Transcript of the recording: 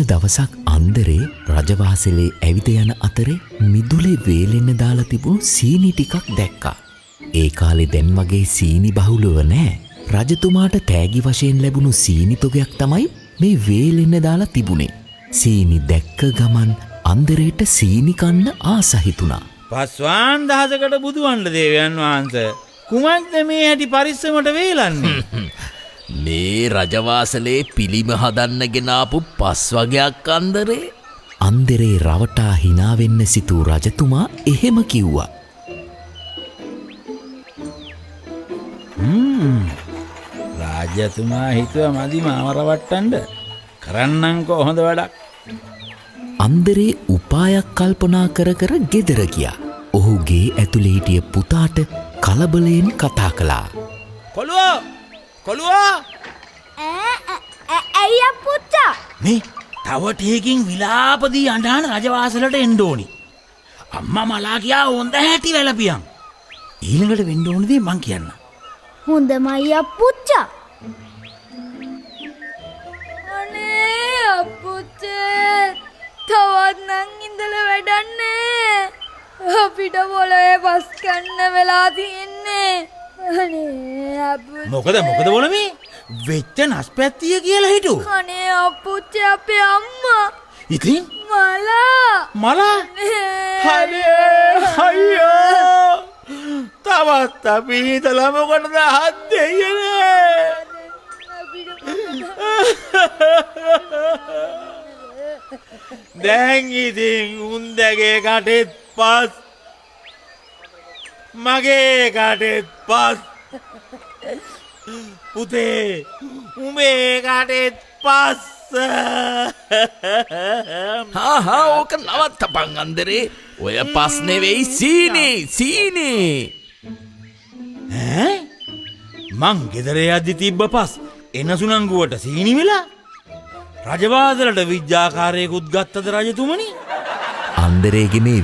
දවසක් අන්දරේ රජවාසලේ ඇවිද යන අතරේ මිදුලේ වේලෙන්න දාලා තිබුණු සීනි ටිකක් දැක්කා. ඒ කාලේ දැන් වගේ සීනි බහුලව නෑ. රජතුමාට තෑගි වශයෙන් ලැබුණු සීනි තොගයක් තමයි මේ වේලෙන්න දාලා තිබුණේ. සීනි දැක්ක ගමන් අන්දරේට සීනි කන්න ආස හිතුණා. පස්වාන් දහසකට බුදුවන්ට දේවයන් වහන්සේ කුමක්ද මේ හැටි පරිස්සමට වේලන්නේ? මේ රජවාසලේ පිළිම හදන්න ගෙනාපු පස් වගයක් අන්දරේ. අන්දරේ රවටා hina වෙන්න සිතූ රජතුමා එහෙම කිව්වා. රාජතුමා හිතුවා මදි මාව රවට්ටන්න. කරන්නම්කෝ හොඳ වැඩක්. අන්දරේ උපායක් කල්පනා කර කර ගෙදර ගියා. ඔහු ගේ ඇතුලේ හිටිය පුතාට කලබලයෙන් කතා කළා. කොළුවා! කොළුවා! ඇයි අප්පුච්චා? මේ තව ටිකකින් විලාපදී අඬන රජවාසලට එන්න ඕනි. අම්මා මලා කියා හොඳ හැටි වැළපියන්. ඊළඟට වෙන්න ඕන දේ මං කියන්න. හොඳමයි අප්පුච්චා. අනේ අප්පුච්චේ තවත් නම් ඉඳලා වැඩන්නේ. අපිට පොළවේ බස් කන්න වෙලා තියෙන්නේ. අනේ අප්පුච්චේ. මොකද බොලමේ? වෙච්ච නස්පැත්තිය කියලා හිටු. අනේ අප්පුච්චේ අපේ අම්මා. ඉතින් මලා අනේ අයියෝ. තවත් අපි හිතලා මොකටද හත් දෙයියනේ. දැන් ඉතින් උන්දගේ කටෙත් පස් මගේ කටෙත් පස් පුතේ උඹේ කටෙත් පස්. ඕක නවත්තපන් අන්දරේ. ඔය පස් නෙවෙයි සීනි. මං ගෙදර යද්දි තිබ්බ පස් එනසුනංගුවට සීනි වෙලා රජවාසලට විජ්ජාකාරයෙකුත් ගත්තද රජතුමනි? අන්දරේගේ මේ